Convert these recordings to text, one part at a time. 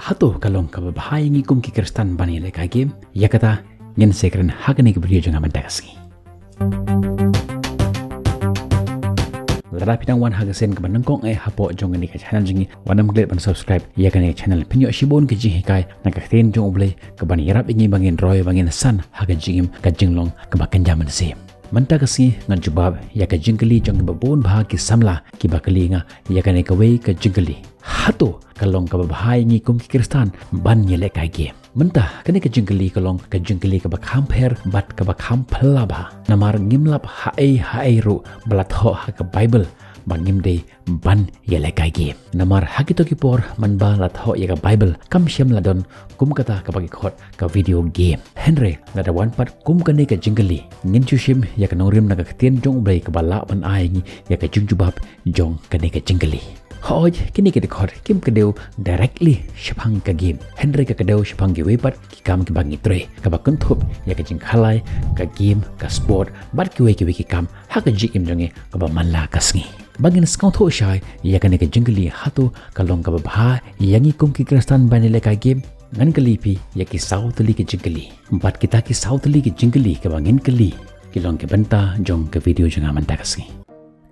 hatu kalong kababahai ngi kum ki kristan bani le ka game ya kata ngin sekren hagani ke video jangan mendaksi lara pitang wan hagasen ke banengkong hapo jong ni ka channel jingi wanam glet ban subscribe ya kan channel pinyo shibon ke jing hikai na ka ten jong oble ke bani yarap ingi bangin roy bangin san haga jingim ka jinglong ke bakan jaman se manta kasi ngan jubab ya ka jingkali jong babon bah ki samla ki bakali nga ya kan ka wei ka jingkali hatu kalong ka bahai ngi kum ki kristan ban yele ka game mentah kene ka jingkali kalong ka jingkali ka bakham pher bat ka bakham phlaba namar ngimlap hae ru balatho ha ka bible bangim de ban yele ka game namar hakito ki por man ba latho ya ka bible kam shem ladon kum kata ka bagi khot ka video game henry na da wan pat kum kane ka jingkali ngin chushim ya ka nongrim na ka tien jong blai ka bala ban ai ngi ya ka jungjubab jong kane ka jingkali hoj kini kita khot kim kedeu directly shapang ka game henry ka kedeu shapang gi wepat ki kam ki bangi tre ka bakun thup ya ka jing khalai ka game ka sport bat ki we ki kam ha ka ji im jonge ka ba manla kasngi bangin skau tho shai ya ka ne ka jingli hatu ka long ka ba bha yangi kum ki kristan banile ka game ngan kali pi ya ki south li ki jingli bat kita ki south li ki jingli ka bangin kali ki long ki banta jong ka video jonga manta kasngi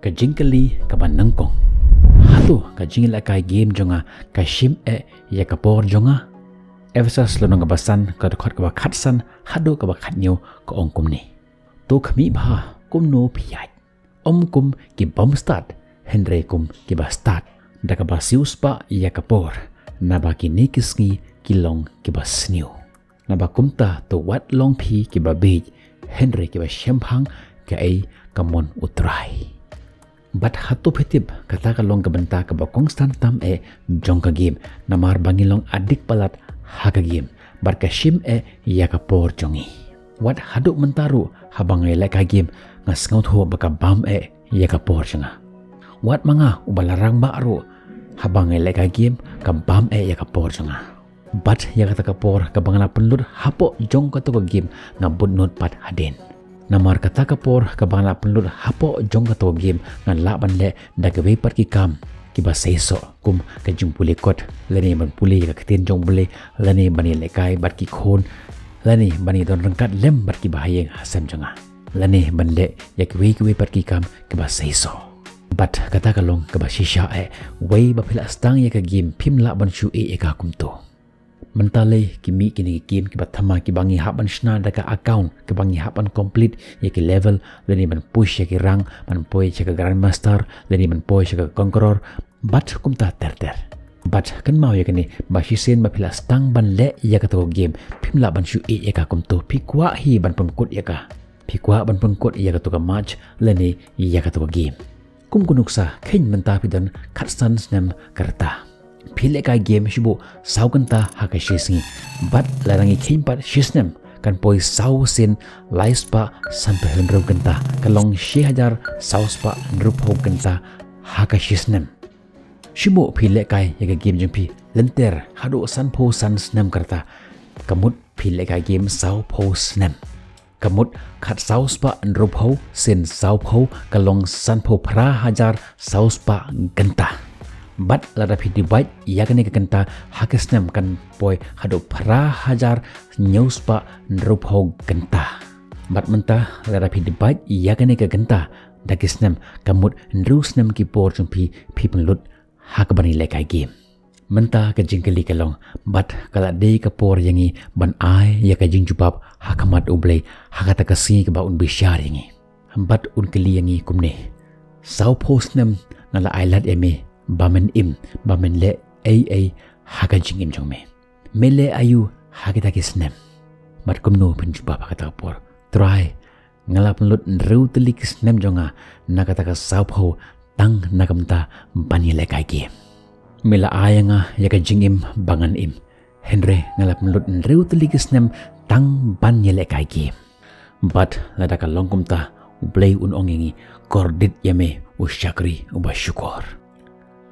ka jingli ka ban nangkong hatu ka jingla ka game jonga ka shim ya ka por jonga evsas lonong basan ka khot ka khatsan hadu ka khatnyo ka ongkum ni to khmi bha kum no phiyai kum ki bom start henry kum ki ba start da ka ba sius pa ya ka por na ba ki nikisngi ki long ki ba snew na ba kumta to wat long phi ki ba be henry ki ba shemphang ka ka mon utrai bat hatu phetib kata ka long ka banta ka ba konstant tam jong ka game namar bangilong adik palat ha ka game bar ka shim ya ka por jongi wat haduk mentaru habangai la ka game ngas ngau tho ba ka bam ya ka por jonga wat manga ubalarang ba ro habangai la ka game ka bam ya ka por jonga bat ya ka por ka bangala penlut hapo jong ka to ka game ngabut not pat haden namar kata kapor ka bangla penlut hapo jong ka to game ngan la ban le da ka we pat ki kam ki ba seiso kum ka jumpuli kot lani ban puli ka ktin jong bule lani bani le kai bat ki khon lani bani don rangkat lem bat ki bahayeng hasam janga lani ban le ya ki we pat ki kam ki ba seiso bat kata kalong ka ba shisha we ba phila stang ya ka game phim la ban shu ka kum to mentale kimi kini game ki bathama ki bangi haban shna daka account ki bangi haban complete ya ki level leni ban push ya ki rang ban poi ya ka grandmaster leni ban poi ya ka conqueror bat kumta ter bat kan mau ya kini ba shisen ba phila stang ban le ya ka to game phimla ban shu ya ka kum to phikwa hi ban pun kut ya ka phikwa ban pun kut ya ka to ka match leni ya ka to game kum kunuksa khin menta pidan khatsan snam karta phile ka game shibu sauganta haka shisngi bat larangi khimpat shisnem kan poi sau sin laispa sampai 100 ganta kalong 1000 sauspa rupo ganta haka shisnem shibu phile kai ya game jempi lenter hadu sanpo san snem karta kamut phile ka game sau po snem kamut khat sauspa rupo sin saupo kalong sanpo pra hajar sauspa ganta bat lada pidi bait ya kene ke kenta hakesnem kan poi hado pra hajar nyuspa nrupho genta bat menta lada pidi bait ya kene ke genta dagisnem kamut nrusnem ki por jumpi pipenglut hakbani lekai game menta ke jingkeli kalong bat kala de ke por yangi ban ai ya ka jingjubab hakamat ublei hakata kasi ke baun bisyar yangi bat unkeli yangi kumne sau postnem ngala ailat eme bamen le haga jingim jongme mele ayu hagita kisnem mat kumno penjuba pakata por try ngalap lut nreu telik snem jonga nakata ka saupo tang nakamta bani le kai game mela ayanga yaka jingim bangan im henry ngalap lut nreu telik snem tang ban le kai game but ladaka longkumta ublei unongengi kordit yame usyakri ubasyukor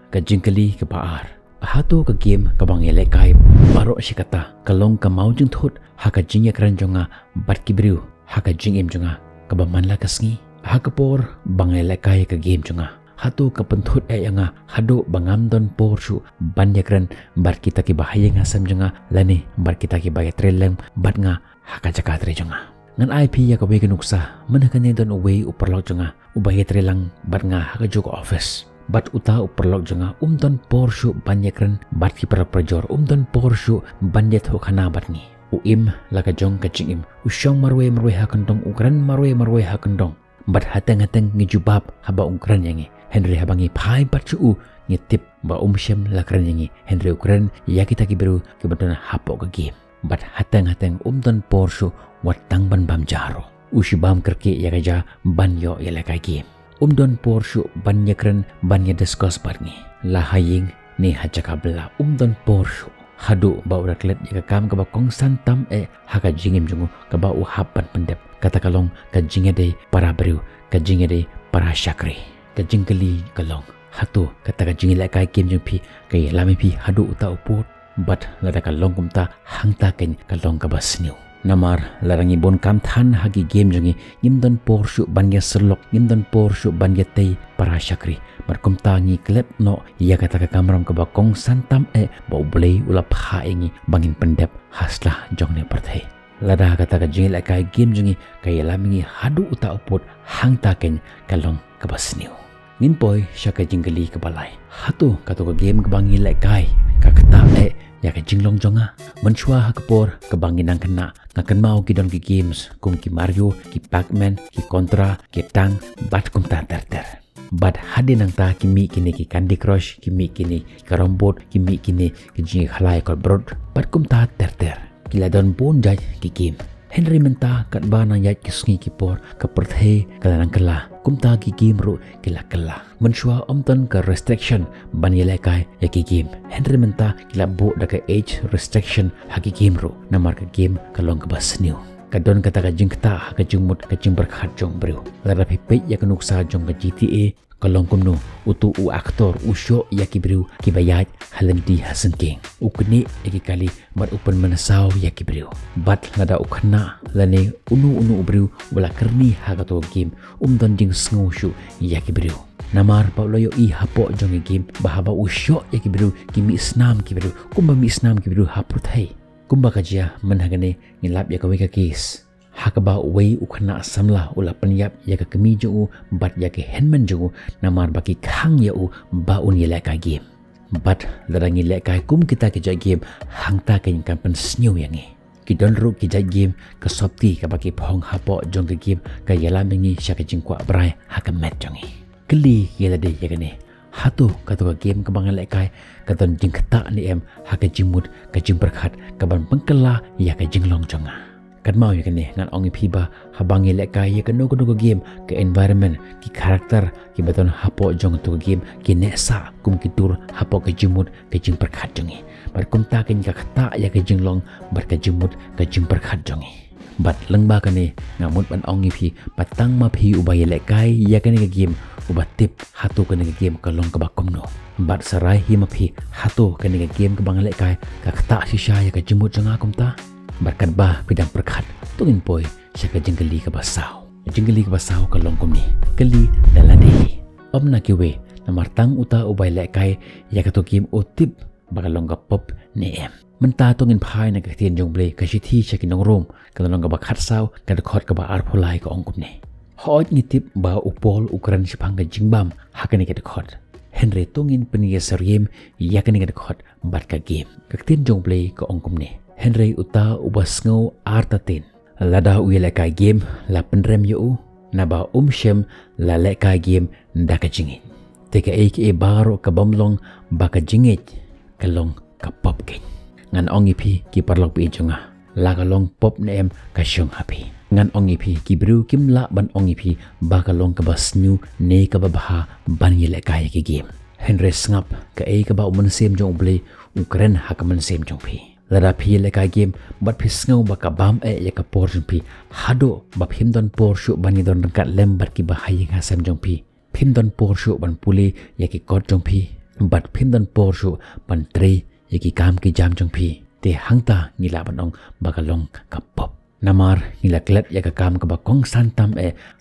ka jingkali ka paar pahato ka game ka bangele kai baro shikata kalong ka maujing thut haka jingya kran jonga bat kibriu haka jingim jonga ka bamanla kasngi haka por bangele kai ka game jonga hatu kapentut yanga hadu bangam don porshu banyakran bar kita ki bahaya nga samjanga lani bar kita ki bahaya trelem bat nga haka jaka tre jonga ngan IP ya ka we nuksa manakane don away uperlok jonga ubahaya trelang bat nga haka jok office bat uta uperlok jonga don porshu banyakran bat ki prajor don porshu banyat hokana bat ni uim laka jong kaching im usyong marwe hakandong ukran marwe hakandong bat hatang ngijubab haba ukran yangi Henry habangi pai bacu ngitip ba shem lakran yangi Henry ukran ya kita kiberu kebetulan hapo ke game bat hatang don porshu watang ban bam jaro ushibam kerke ya kaja banyo ya lakai game don porshu banyakran banya discuss barni lahaying ni hajakabla don porshu hadu ba uraklet ya kam ka ba kong santam haka jingim jungu ka ba uhapan pendep kata kalong ka jingede para beru ka jingede para syakri ka jingkeli kalong hatu kata ka jingila kai kim jung pi kai lami pi hadu uta uput bat lada kalong kumta hangta ken kalong ka basniu namar larangi bon kam than hagi game jungi ngimdon porshu banya serlok ngimdon porshu banya tei para syakri markum tangi klep no ia kata ka kamram ka bakong santam bau blei ulap ha ingi bangin pendep haslah jongne perthai lada kata ka jingil kai game jungi kai lamingi hadu uta uput hangta ken kalong ka basniu ngin poi syaka jinggali ka balai hatu kato ka game ka bangil kai ka kata ya ka jinglong jonga menchua hakapor ka bangin nang kena ngakan mau ki don ki games kum ki Mario ki Pac-Man ki Contra ki Tang bat kum ta ter bat hade nang ta ki mi kini ki Candy Crush ki mi kini ki Rombot ki mi kini ki jing khalai ko brod bat kum ta ter ki la don bon jaj ki game Henry menta kat ba nang yat ki sngi ki por ka perthe kala nang kala kum ta ki game ru ki la kala menshua omton ka restriction ban yele kai ya ki game Henry menta ki la bo da ka age restriction ha ki game ru namar ka game kalong ka basniu kadon kata ka jingta ha ka jingmut ka jing berkhat jong bru la rapi pe ya ka nuksa jong ka GTA kalong kumno utu u aktor usyo ya ki bru ki bayat halandi hasengking ukni eki kali mat upen menasau ya ki bru bat lada ukhna lane unu bru wala kerni ha ka to game don jing sngu ya ki bru namar pauloyo i hapo jong game bahaba usyo ya ki bru ki mi snam ki bru kumba mi snam ki bru haput hai kumba kajia menhagane ngilap ya ka weka case hakaba wei ukhna samla ula penyap ya ka kemi ju bat ya ke henman ju namar baki khang ya ba un ya ka game bat larangi le kai kum kita ke game hangta ke kan pen snyu yangi ki don ru ki game ka sopti ka baki phong hapo jong ke game ka yala mengi sya ka jingkwa brai hakamet jongi keli yela de ya ne hatu ka to game ka bangal le kai ka don jing khata ni em haka jimut ka jing berkhat ka ban pengkela ya ka jinglong jonga kan mau ya kene ngan ongi piba habangi le kai ya kanu game ke environment ki karakter ki baton hapo jong to game ki nesa kum ki tur hapo ke jimut ke jing perkhat jongi bar kum ta ken ka khata ya ke jinglong bar ke jimut ke jing perkhat jongi bat lengba kene ngamut ban ongi pi patang ma pi ubay le kai ya kene ke game ubat tip hatu kene ke game kalong ke bakom no bat sarai hi ma pi hatu kene ke game ke bang le kai ka khata shisha ya ke jimut jonga kum ta berkat bah pidang perkat tungin poi syaka jenggeli ke basau kalong kumni keli dalade omna kiwe namar tang uta ubay le kai ya ka to game otip bakalong ka pop ne em menta tungin phai na ka tien jong ble ka shithi syaki nong rom kalong ka bakhat sau ka khot ka ba ar pholai ka ong kumne hoj ngitip ba upol ukran sipang ka jingbam hakane ka khot Henry tungin penia seriem ya ka ni ka khot bat ka game ka tien jong ble ka ong kumne Henry uta ubas ngau artatin lada uile kai game la penrem yu naba shem la le kai game nda ka jingit teka eke baro ka bomlong baka jingit kalong ka pop ken ngan ongi pi ki parlok pi jonga la kalong pop nem ka syong happy ngan ongi pi ki bru kim la ban ongi pi baka long ka basnu ne ka babaha ban yele kai ki game Henry ngap ka ka ba sem jong ble ukren hakaman sem jong pi lada pi le ka game bat pi ngau baka bam ya ka portion pi hado bap him don porshu bani don kat lem bat ki bahai nga sam jong pi phim don porshu ban puli ya ki kot jong pi bat phim don porshu ban tre ya ki kam ki jam jong pi te hangta ngila banong bakalong ka pop namar ngila klet ya ka kam ka bakong santam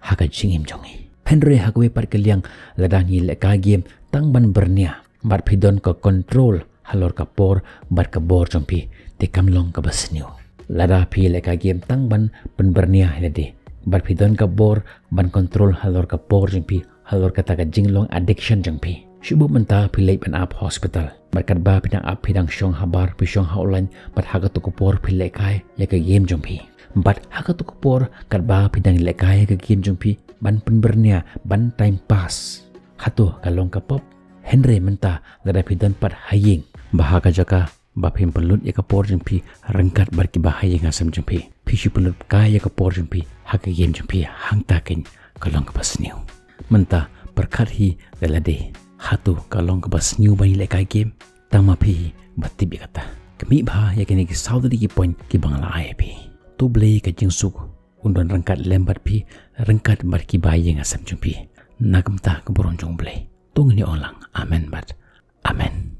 haka jingim jongi Henry hakwe pat keliang ladani leka game tang ban bernia bat pidon ke control halor kapor bat kabor jompi te kamlong ka basniu lada pi leka game tang ban bernia helade bat pidon kabor ban control halor kapor jompi halor kata ka jinglong addiction jompi shubu menta pilai ban up hospital berkat ba pidang up pidang syong habar pisong haulan bat hagatu kapor pilai kai ya ke game jompi bat hagatu kapor kat ba pidang lekai ke game jompi ban penbernia ban time pass hatu kalong kapop Henry menta lada pidon pat haying bahaga jaka bapim pelut ya kapor jompi rengkat barki bahaying asam jompi pishu pelut kaya kapor jompi haga game jompi hang takin kalong kapas new menta berkat hi lalade hatu kalong kapas new bani lekai game tama pi batib kata kemi bah ya kini ki saudi ki point ki bangla ai pi tu blei ka jingsuk undon rengkat lembat pi rengkat barki bahaying asam jompi nagamta keborong jong blei tungni olang amen bat amen